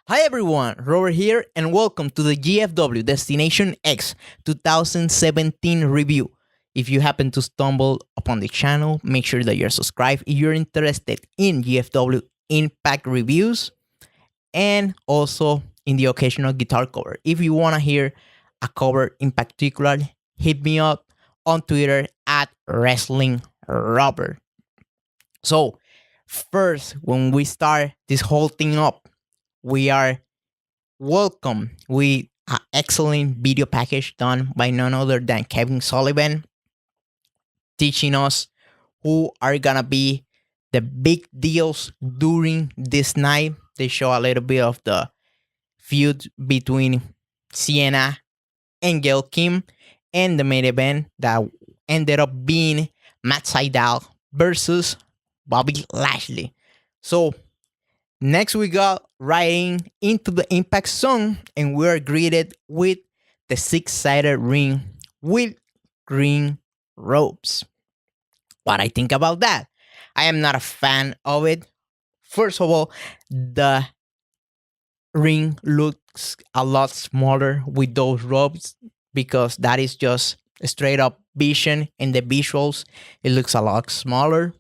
Hi everyone, Robert here, and welcome to the GFW Destination X 2017 review. If you happen to stumble upon the channel, make sure that you're subscribed if you're interested in GFW Impact reviews and also in the occasional guitar cover. If you want to hear a cover in particular, hit me up on Twitter at Wrestling Robert. So, first, when we start this whole thing up, we are welcome with an excellent video package done by none other than Kevin Sullivan, teaching us who are gonna be the big deals during this night. They show a little bit of the feud between Sienna and Gail Kim, and the main event that ended up being Matt Sydal versus Bobby Lashley. So next, we got right into the Impact Zone, and we are greeted with the six-sided ring with green ropes. What I think about that? I am not a fan of it. First of all, the ring looks a lot smaller with those ropes because that is just a straight up vision in the visuals. It looks a lot smaller,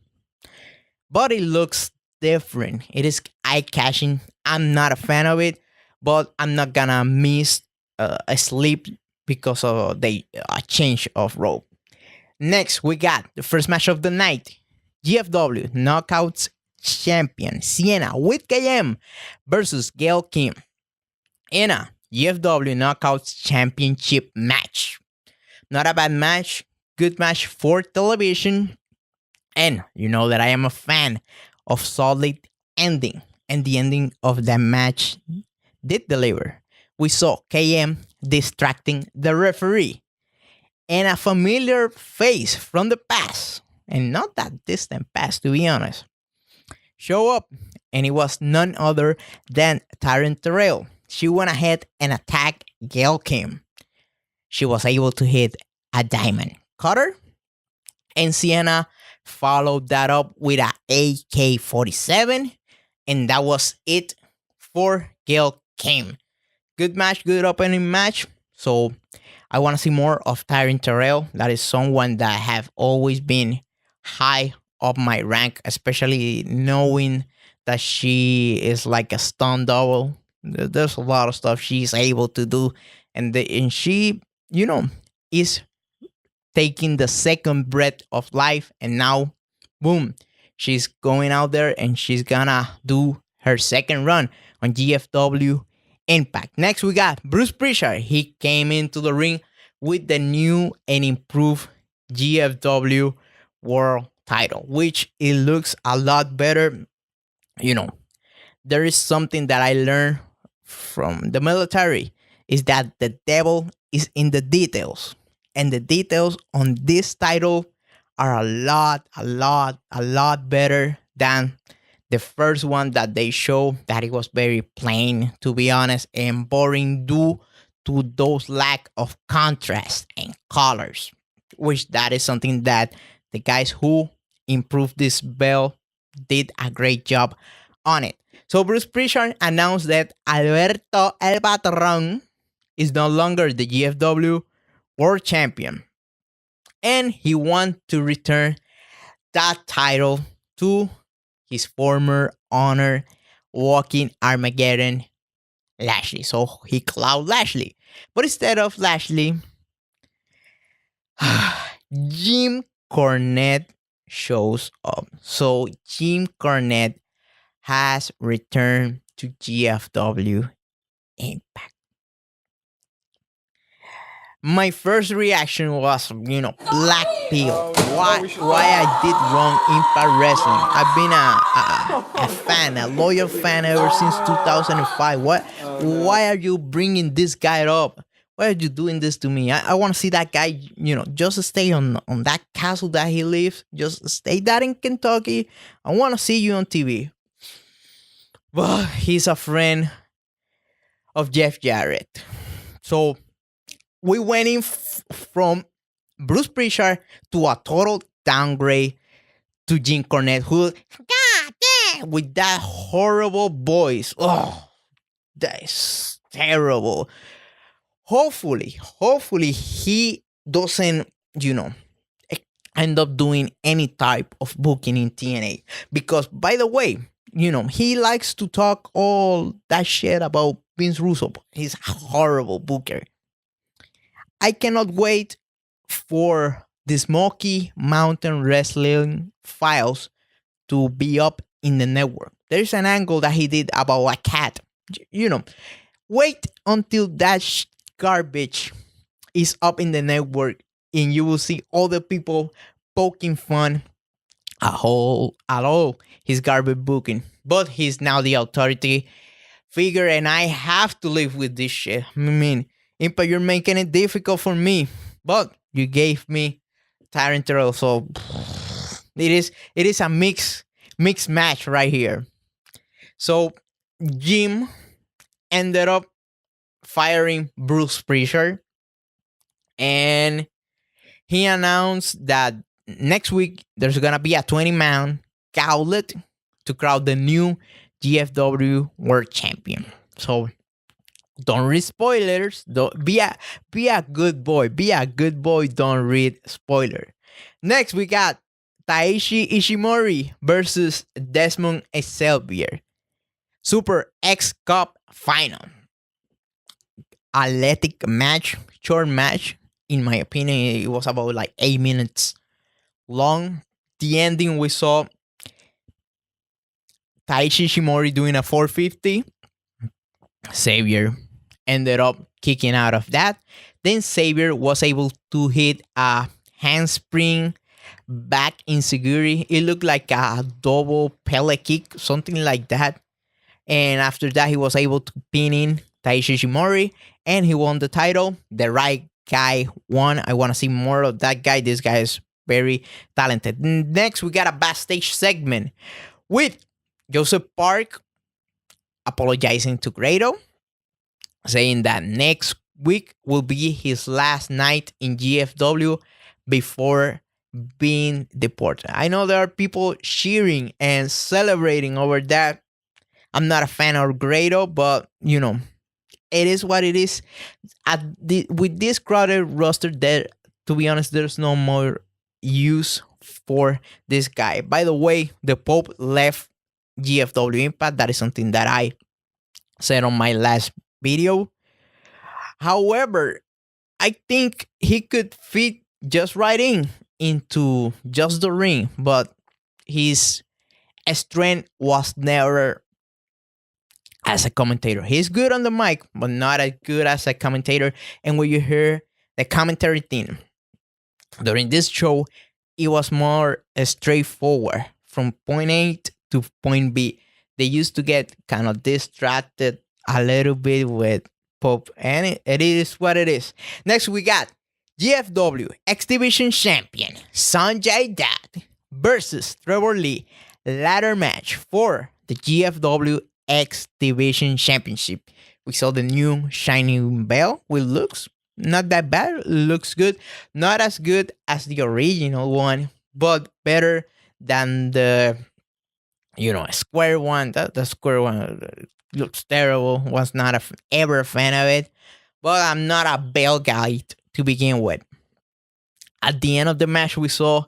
but it looks different. It is eye-catching. I'm not a fan of it, but I'm not gonna miss a sleep because of the change of rope. Next, we got the first match of the night. GFW Knockouts Champion Sienna with KM versus Gail Kim in a GFW Knockouts Championship match. Not a bad match. Good match for television. And you know that I am a fan of solid ending, and the ending of that match did deliver. We saw KM distracting the referee, and a familiar face from the past, and not that distant past to be honest, show up, and it was none other than Taryn Terrell. She went ahead and attacked Gail Kim. She was able to hit a diamond cutter, and Sienna followed that up with a AK-47, and that was it for Gail Kim. Good match, good opening match. So I want to see more of Taryn Terrell. That is someone that I have always been high up my rank, especially knowing that she is like a stunt double. There's a lot of stuff she's able to do, and she, is taking the second breath of life, and now, boom, she's going out there and she's gonna do her second run on GFW Impact. Next, we got Bruce Prichard. He came into the ring with the new and improved GFW World title, which it looks a lot better. There is something that I learned from the military, is that the devil is in the details. And the details on this title are a lot better than the first one that they show, that it was very plain, to be honest, and boring due to those lack of contrast and colors, which that is something that the guys who improved this belt did a great job on it. So Bruce Prichard announced that Alberto El Patron is no longer the GFW World Champion, and he wants to return that title to his former honor, walking Armageddon Lashley. So he cloud Lashley, but instead of Lashley, Jim Cornette shows up. So Jim Cornette has returned to GFW Impact. My first reaction was, black pill. Why I did wrong Impact Wrestling? I've been a fan, a loyal fan ever since 2005. Why are you bringing this guy up? Why are you doing this to me? I want to see that guy, just stay on that castle that he lives. Just stay that in Kentucky. I want to see you on TV. But he's a friend of Jeff Jarrett. So we went in from Bruce Prichard to a total downgrade to Jim Cornette, who, God damn, with that horrible voice. Oh, That is terrible. Hopefully he doesn't, you know, e- end up doing any type of booking in TNA. Because by the way, he likes to talk all that shit about Vince Russo. He's a horrible booker. I cannot wait for the Smoky Mountain Wrestling files to be up in the network. There's an angle that he did about a cat. You know, wait until that garbage is up in the network and you will see all the people poking fun at all his garbage booking. But he's now the authority figure and I have to live with this shit. I mean, Impa, you're making it difficult for me. But you gave me Tyrant Terrell, so it is a mixed match right here. So Jim ended up firing Bruce Prichard, and he announced that next week there's gonna be a 20-man gauntlet to crown the new GFW World Champion. So don't read spoilers. Don't be a good boy. Be a good boy. Don't read spoiler. Next we got Taiji Ishimori versus Dezmond Xavier. Super X Cup final. Athletic match, short match. In my opinion, it was about like 8 minutes long. The ending we saw Taiji Ishimori doing a 450. Xavier ended up kicking out of that. Then Xavier was able to hit a handspring back insecurity. It looked like a double Pele kick, something like that. And after that, he was able to pin in Taiji Ishimori and he won the title. The right guy won. I want to see more of that guy. This guy is very talented. Next, we got a backstage segment with Joseph Park apologizing to Grado, saying that next week will be his last night in GFW before being deported. I know there are people cheering and celebrating over that. I'm not a fan of Grado, but it is what it is. With this crowded roster, there, to be honest, there's no more use for this guy. By the way, the Pope left GFW Impact. That is something that I said on my last video. However, I think he could fit just right into just the ring, but his strength was never as a commentator. He's good on the mic, but not as good as a commentator. And when you hear the commentary team during this show, it was more straightforward from point A to point B. They used to get kind of distracted a little bit with Pope, and it is what it is. Next, we got GFW X Division Champion Sonjay Dutt versus Trevor Lee ladder match for the GFW X Division Championship. We saw the new shining bell, which looks not that bad. Looks good. Not as good as the original one, but better than the square one. The square one looks terrible. Was not ever a fan of it. But I'm not a bell guy to begin with. At the end of the match, we saw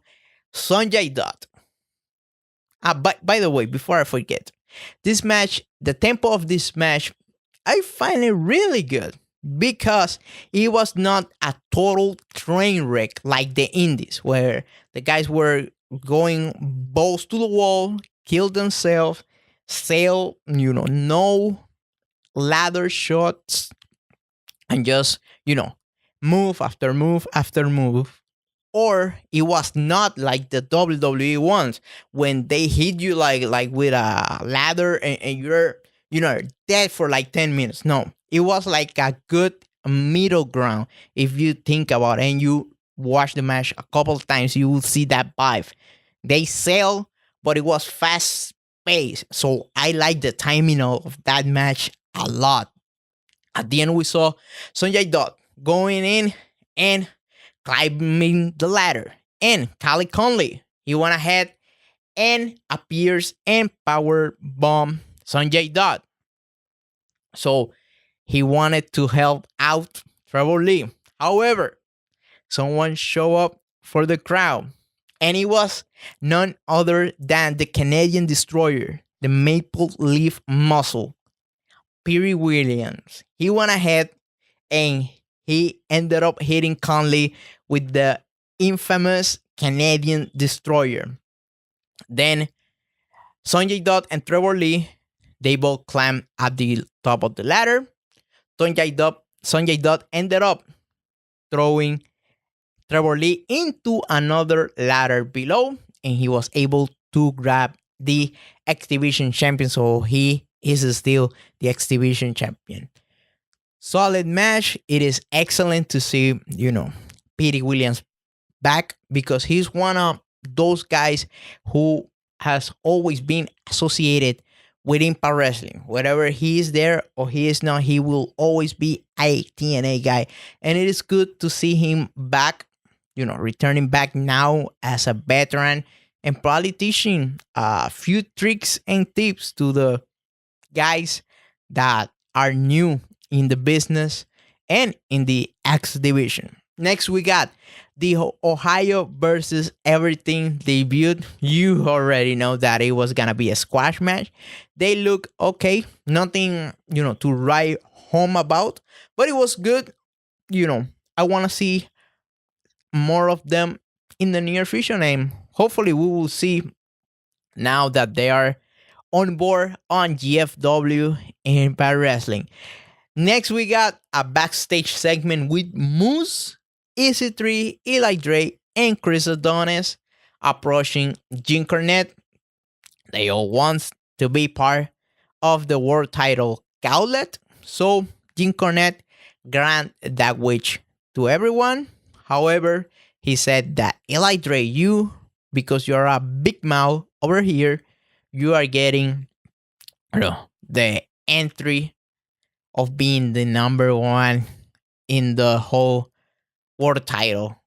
Sonjay Dutt. By the way, before I forget, this match, the tempo of this match, I find it really good because it was not a total train wreck like the indies where the guys were going balls to the wall, kill themselves, sail, no ladder shots, and just, move after move after move. Or it was not like the WWE ones when they hit you like with a ladder and you're dead for like 10 minutes. No, it was like a good middle ground. If you think about it and you watch the match a couple of times, you will see that vibe. They sail, but it was fast paced. So I like the timing of that match a lot. At the end, we saw Sonjay Dutt going in and climbing the ladder. And Kali Conley, he went ahead and appears and power bomb Sonjay Dutt. So he wanted to help out Trevor Lee. However, someone showed up for the crowd, and it was none other than the Canadian Destroyer, the Maple Leaf Muscle, Petey Williams. He went ahead and he ended up hitting Conley with the infamous Canadian Destroyer. Then Sonjay Dutt and Trevor Lee, they both climbed at the top of the ladder. Sonjay Dutt ended up throwing Trevor Lee into another ladder below, and he was able to grab the X Division champion. So he is still the X Division champion. Solid match. It is excellent to see, Petey Williams back, because he's one of those guys who has always been associated with Impact Wrestling. Whether he is there or he is not, he will always be a TNA guy. And it is good to see him back, returning back now as a veteran and probably teaching a few tricks and tips to the guys that are new in the business and in the X division. Next, we got the Ohio versus Everything debut. You already know that it was gonna be a squash match. They look okay, nothing to write home about, but it was good. I want to see more of them in the near future, and hopefully we will see now that they are on board on GFW Impact Wrestling. Next, we got a backstage segment with Moose, EC3, Eli Drake, and Chris Adonis approaching Jim Cornette. They all want to be part of the world title gauntlet. So Jim Cornette grant that wish to everyone. However, he said that Eli Drake, because you're a big mouth over here, you are getting the entry of being the number one in the whole world title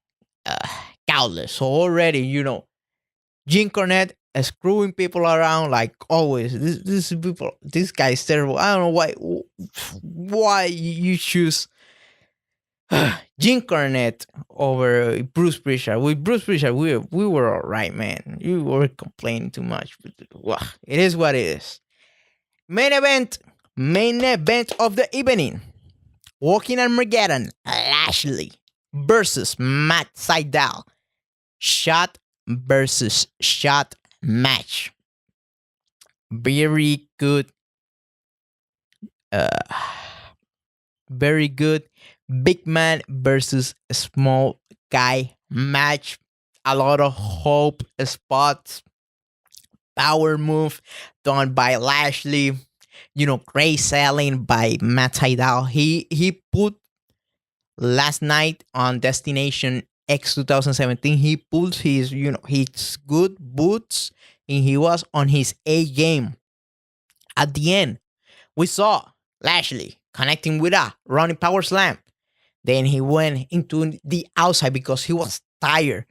gauntlet. So already, Jim Cornette is screwing people around like always. This guy is terrible. I don't know why you choose Jim Cornette over Bruce Prichard. With Bruce Prichard, we were all right, man. You were complaining too much. Well, it is what it is. Main event of the evening. Walking Armageddon, Lashley versus Matt Sydal. Shot versus shot match. Very good. Very good. Big man versus small guy match. A lot of hope spots. Power move done by Lashley. Great selling by Matt Sydal. He put last night on Destination X 2017. He put his his good boots, and he was on his A game. At the end, we saw Lashley connecting with a running power slam. Then he went into the outside because he was tired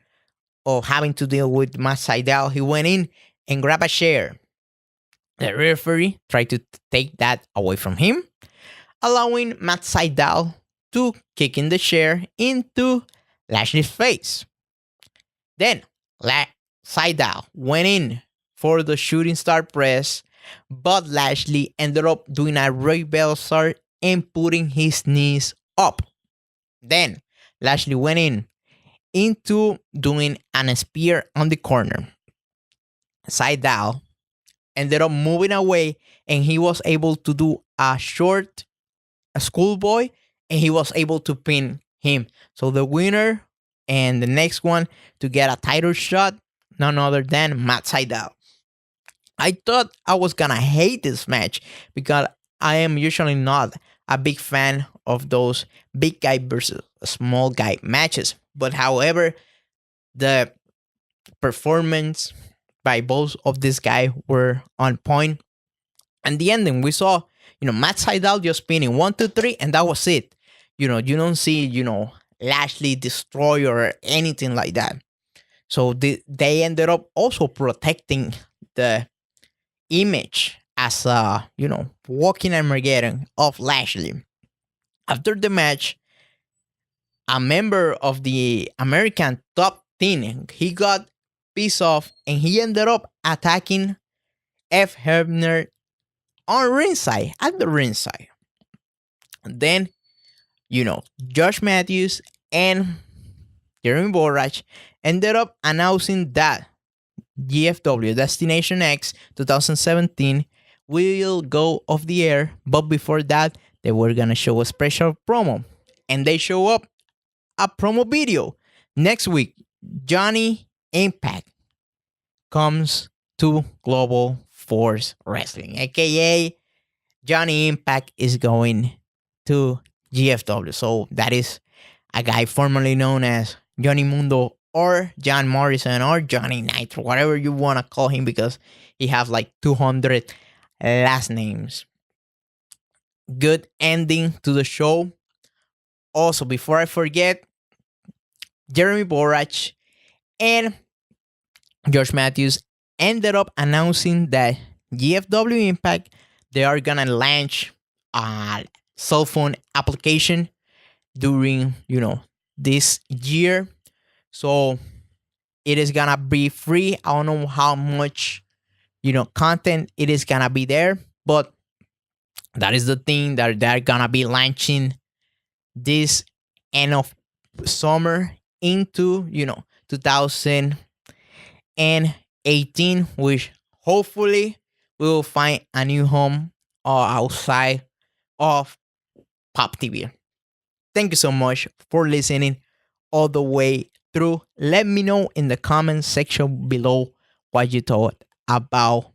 of having to deal with Matt Sydal. He went in and grabbed a chair. The referee tried to take that away from him, allowing Matt Sydal to kick in the chair into Lashley's face. Then Sydal went in for the shooting star press, but Lashley ended up doing a reversal and putting his knees up. Then Lashley went into doing an spear on the corner. Sydal ended up moving away, and he was able to do a schoolboy, and he was able to pin him. So the winner and the next one to get a title shot, none other than Matt Sydal. I thought I was gonna hate this match because I am usually not a big fan of those big guy versus small guy matches. But however, the performance by both of these guys were on point. And the ending, we saw, Matt Sydal just spinning 1, 2, 3, and that was it. You don't see, Lashley destroy or anything like that. So they ended up also protecting the image as a, walking Armageddon of Lashley. After the match, a member of the American top team, he got pissed off and he ended up attacking F. Hebner on ringside, at the ringside. Then, Josh Matthews and Jeremy Borach ended up announcing that GFW Destination X 2017 will go off the air, but before that, they were gonna show a special promo, and they show up a promo video next week. Johnny Impact comes to Global Force Wrestling, aka Johnny Impact is going to GFW. So that is a guy formerly known as Johnny Mundo or John Morrison or Johnny Nitro, whatever you want to call him, because he has like 200 last names. Good ending to the show. Also, before I forget, Jeremy Borach and Josh Matthews ended up announcing that GFW Impact, they are gonna launch a cell phone application during this year. So it is gonna be free. I don't know how much content it is gonna be there, but that is the thing that they're gonna be launching this end of summer into 2018, which hopefully we will find a new home outside of Pop TV. Thank you so much for listening all the way through. Let me know in the comment section below what you thought about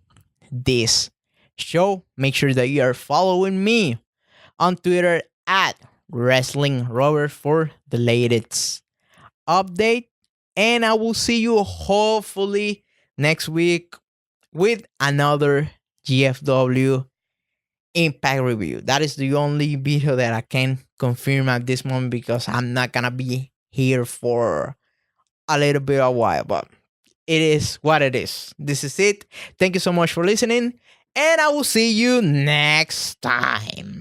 this show. Make sure that you are following me on Twitter at Wrestling Robert for the latest update. And I will see you hopefully next week with another GFW Impact review. That is the only video that I can confirm at this moment, because I'm not gonna be here for a little bit of a while, but it is what it is. This is it. Thank you so much for listening, and I will see you next time.